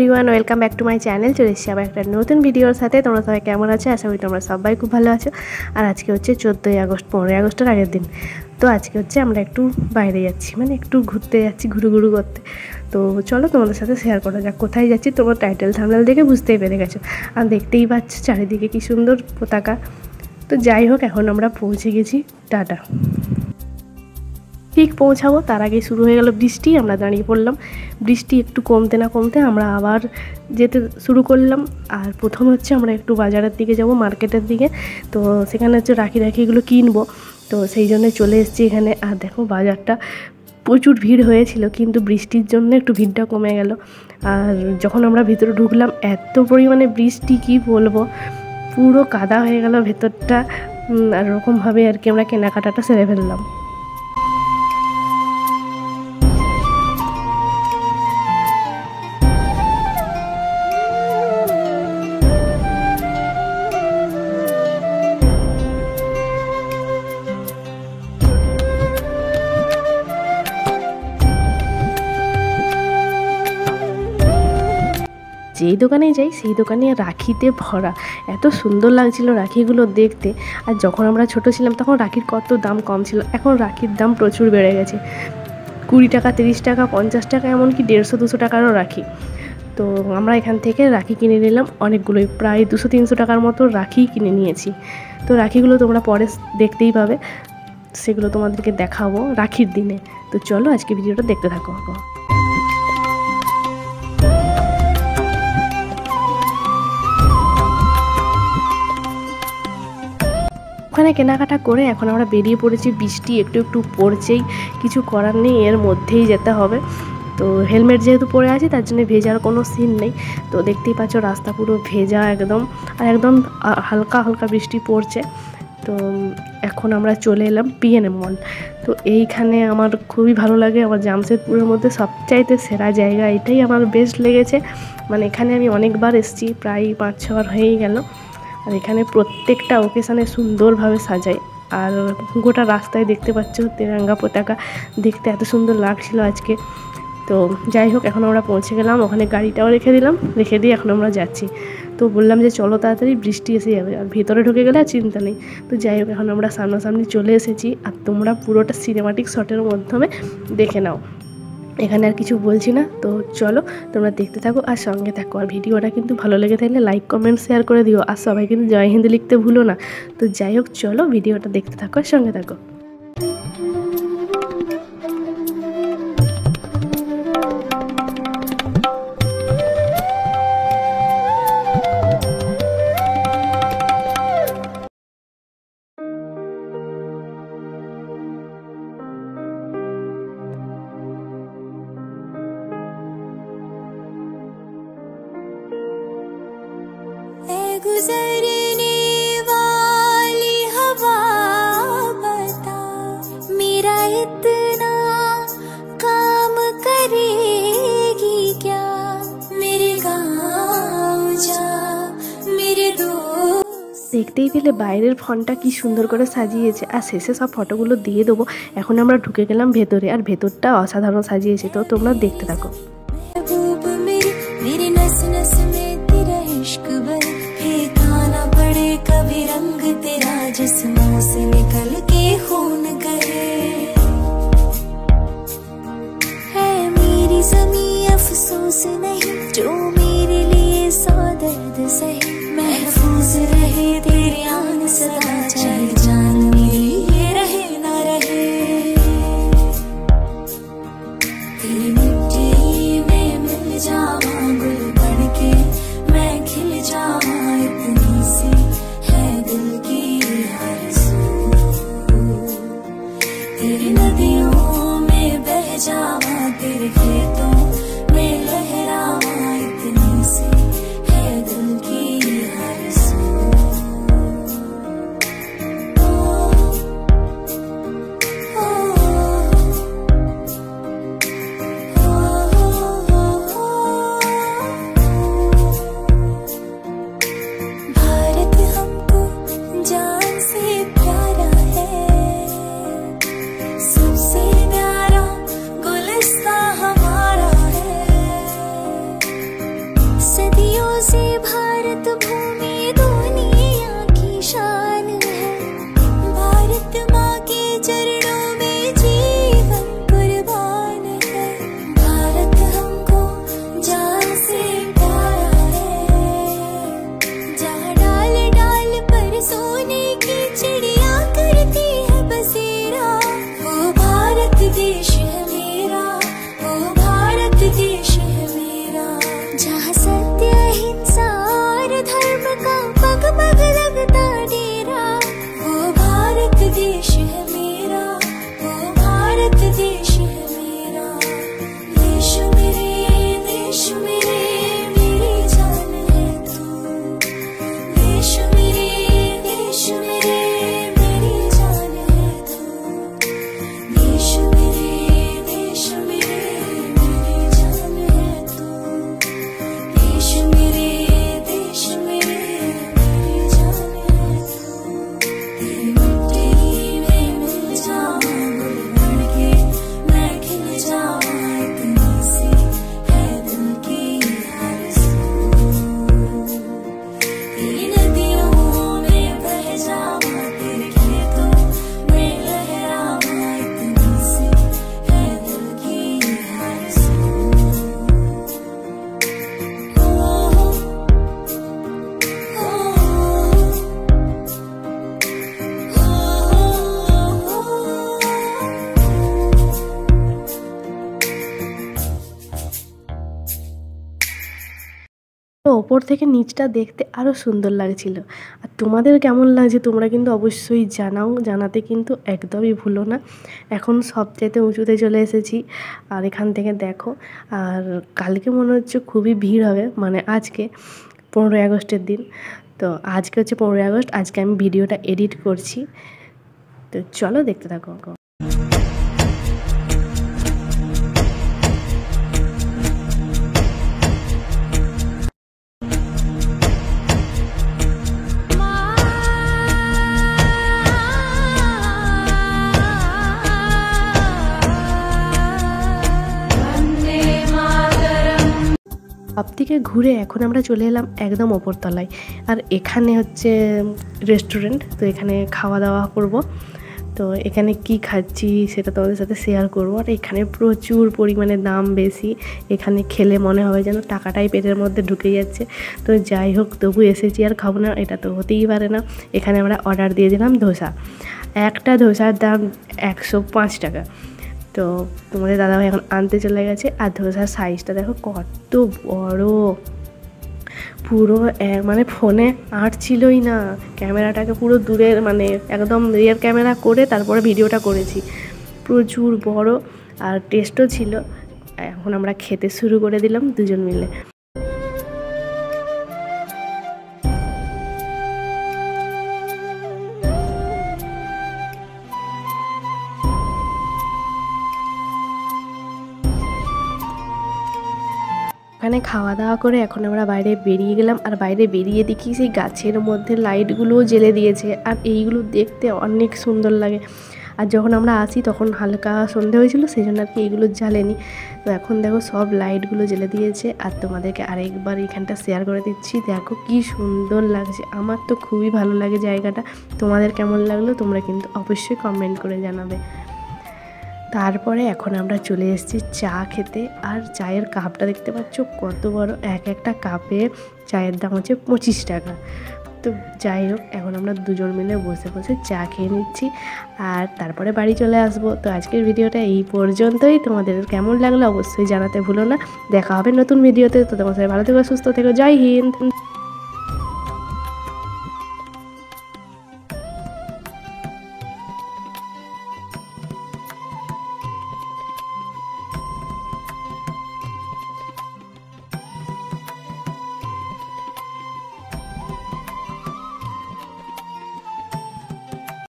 Everyone, welcome back to my channel. চলে এসেছি আবার একটা নতুন ভিডিওর সাথে। তোমরা সবাই কেমন আছো? আশা করি তোমরা সবাই খুব ভালো আছো। আর আজকে হচ্ছে 14ই আগস্ট, 15ই আগস্টের আগের দিন। তো আজকে হচ্ছে আমরা একটু বাইরে যাচ্ছি, মানে একটু ঘুরতে যাচ্ছি, ঘুরু করতে। তো চলো তোমাদের সাথে শেয়ার করা যাক কোথায় যাচ্ছি। তোমরা টাইটেল থাম্বনেল দেখে বুঝতেই পেরে গেছো, আর দেখতেই পাচ্ছ চারিদিকে কি সুন্দর পতাকা। তো যাই হোক, এখন আমরা পৌঁছে গেছি। টাটা। ঠিক পৌঁছাবো তার আগে শুরু হয়ে গেল বৃষ্টি। আমরা দাঁড়িয়ে পড়লাম। বৃষ্টি একটু কমতে না কমতে আমরা আবার যেতে শুরু করলাম। আর প্রথম হচ্ছে আমরা একটু বাজারের দিকে যাব, মার্কেটের দিকে। তো সেখানে হচ্ছে রাখিগুলো কিনবো। তো সেই জন্য চলে এসেছি এখানে। আর দেখো, বাজারটা প্রচুর ভিড় হয়েছিল, কিন্তু বৃষ্টির জন্য একটু ভিড়টা কমে গেল। আর যখন আমরা ভিতরে ঢুকলাম, এত পরিমাণে বৃষ্টি কি বলবো, পুরো কাদা হয়ে গেল ভেতরটা। আর ওরকমভাবে আর কি আমরা কেনাকাটাটা সেরে ফেললাম। যেই দোকানে যাই সেই দোকানে রাখিতে ভরা। এত সুন্দর লাগছিল রাখিগুলো দেখতে। আর যখন আমরা ছোট ছিলাম তখন রাখির কত দাম কম ছিল, এখন রাখির দাম প্রচুর বেড়ে গেছে। 20 টাকা, 30 টাকা, 50 টাকা, এমনকি 150-200 টাকারও রাখি। তো আমরা এখান থেকে রাখি কিনে নিলাম অনেকগুলোই, প্রায় 200-300 টাকার মতো রাখি কিনে নিয়েছি। তো রাখিগুলো তোমরা পরে দেখতেই পাবে, সেগুলো তোমাদেরকে দেখাবো রাখির দিনে। তো চলো আজকে ভিডিওটা দেখতে থাকো। ওখানে কেনাকাটা করে এখন আমরা বেরিয়ে পড়েছি। বৃষ্টি একটু একটু পড়ছেই, কিছু করার নেই, এর মধ্যেই যেতে হবে। তো হেলমেট যেহেতু পরে আছি তার জন্য ভেজার কোনো সিন নেই। তো দেখতেই পাচ্ছ রাস্তা পুরো ভেজা একদম, আর একদম হালকা হালকা বৃষ্টি পড়ছে। তো এখন আমরা চলে এলাম PNM মল। তো এইখানে আমার খুবই ভালো লাগে। আমার জামশেদপুরের মধ্যে সবচাইতে সেরা জায়গা এটাই আমার বেস্ট লেগেছে। মানে এখানে আমি অনেকবার এসেছি, প্রায় 5-6 বার হয়েই গেল। আর এখানে প্রত্যেকটা ওকেশানে সুন্দরভাবে সাজায়। আর গোটা রাস্তায় দেখতে পাচ্ছ তেরঙ্গা পতাকা, দেখতে এত সুন্দর লাগছিল আজকে। তো যাই হোক, এখন আমরা পৌঁছে গেলাম। ওখানে গাড়িটাও রেখে দিয়ে এখন আমরা যাচ্ছি। তো বললাম যে চলো তাড়াতাড়ি, বৃষ্টি এসে যাবে, আর ভেতরে ঢুকে গেলে আর চিন্তা নেই। তো যাই হোক, এখন আমরা সামনাসামনি চলে এসেছি। আর তোমরা পুরোটা সিনেমাটিক শটের মাধ্যমে দেখে নাও, এখানে আর কিছু বলছি না। তো চলো তোমরা দেখতে থাকো আর সঙ্গে থাকো। আর ভিডিওটা কিন্তু ভালো লেগে থাকলে লাইক, কমেন্ট, শেয়ার করে দিও। আর সবাই কিন্তু জয় হিন্দ লিখতে ভুলো না। তো যাই হোক, চলো ভিডিওটা দেখতে থাকো আর সঙ্গে থাকো। गुजरने वाली हवा बता, मेरा इतना काम करेगी क्या? मेरे गाँव जा, मेरे दोस्त। দেখতেই পেলে বাইরের ফোনটা কি সুন্দর করে সাজিয়েছে। আর শেষে সব ফটোগুলো দিয়ে দেবো। এখন আমরা ঢুকে গেলাম ভেতরে, আর ভেতরটা অসাধারণ সাজিয়েছে। তো তোমরা দেখতে থাকো। कभी रंग तेरा जिस्मों से निकल के खून गए, है मेरी ज़मीं अफसोस नहीं, जो मेरे लिए सौ दर्द सहे। महफूज रहे तेरी आन सदा, चाहे जान मेरी ये रहे ना रहे। तेरी मिट्टी से भारत भूमि दुनिया की शान है। भारत माँ के चरणों में जीवन कुर्बान है। भारत हमको जान से प्यारा है। जहाँ डाल डाल पर सोने की चिड़िया करती है बसेरा, वो भारत देश है मेरा, वो भारत देश है मेरा। जहाँ सत्य अहिंसा और धर्म का पग पग लगता डेरा, वो भारत देश है मेरा, वो भारत देश है मेरा। देश मेरे मेरी जान है तू। देश मेरे मेरी जान है तू। देश मेरे मेरी जान है तू। देश मेरे मेरी जान है तू। तेरी मिट्टी में मिल जाऊं, गुल बन के मैं खिल जाऊं, इतनी सी है दिल की आरज़ू। तेरी नदियों में बह जाऊं, तेरे खेतों में लहराऊं, इतनी सी है दिल की आरज़ू। তো ওপর থেকে নিচটা দেখতে আরও সুন্দর লাগছিল। আর তোমাদের কেমন লাগছে তোমরা কিন্তু অবশ্যই জানাও, জানাতে কিন্তু একদমই ভুলো না। এখন সবচেয়ে উঁচুতে চলে এসেছি আর এখান থেকে দেখো। আর কালকে মনে হচ্ছে খুবই ভিড় হবে, মানে আজকে 15ই আগস্টের দিন। তো আজকে হচ্ছে 15ই আগস্ট, আজকে আমি ভিডিওটা এডিট করছি। তো চলো দেখতে থাকো। সব থেকে ঘুরে এখন আমরা চলে এলাম একদম ওপরতলায়। আর এখানে হচ্ছে রেস্টুরেন্ট, তো এখানে খাওয়া দাওয়া করব। তো এখানে কি খাচ্ছি সেটা তোমাদের সাথে শেয়ার করব। আর এখানে প্রচুর পরিমাণে দাম বেশি, এখানে খেলে মনে হবে যেন টাকাটাই পেটের মধ্যে ঢুকে যাচ্ছে। তো যাই হোক, তবু এসেছি আর খাবো না, এটা তো হতেই পারে না। এখানে আমরা অর্ডার দিয়ে দিলাম ধোসা। একটা ধোসার দাম 105 টাকা। তো তোমাদের দাদাভাই এখন আনতে চলে গেছে। আর ধোসার সাইজটা দেখো কত বড়, পুরো মানে ফোনে আঁটছিলই না। ক্যামেরাটাকে পুরো দূরের মানে একদম রিয়ার ক্যামেরা করে তারপরে ভিডিওটা করেছি। প্রচুর বড় আর টেস্টও ছিল। এখন আমরা খেতে শুরু করে দিলাম দুজন মিলে। ওখানে খাওয়া দাওয়া করে এখন আমরা বাইরে বেরিয়ে গেলাম। আর বাইরে বেরিয়ে দেখি সেই গাছের মধ্যে লাইটগুলোও জ্বেলে দিয়েছে। আর এইগুলো দেখতে অনেক সুন্দর লাগে। আর যখন আমরা আসি তখন হালকা সন্ধে হয়েছিল, সেই জন্য আর কি এইগুলো জ্বালেনি। তো এখন দেখো সব লাইটগুলো জ্বেলে দিয়েছে। আর তোমাদেরকে আরেকবার এখানটা শেয়ার করে দিচ্ছি, দেখো কি সুন্দর লাগছে। আমার তো খুবই ভালো লাগে জায়গাটা। তোমাদের কেমন লাগলো তোমরা কিন্তু অবশ্যই কমেন্ট করে জানাবে। তারপরে এখন আমরা চলে এসেছি চা খেতে। আর চায়ের কাপটা দেখতে পাচ্ছ কত বড়, একটা কাপে চায়ের দাম হচ্ছে 25 টাকা। তো যাই হোক, এখন আমরা দুজন মিলে বসে বসে চা খেয়ে নিচ্ছি আর তারপরে বাড়ি চলে আসবো। তো আজকের ভিডিওটা এই পর্যন্তই। তোমাদের কেমন লাগলো অবশ্যই জানাতে ভুলো না। দেখা হবে নতুন ভিডিওতে। তো তোমার সবাই ভালো থেকো, সুস্থ থেকো। জয় হিন্দ।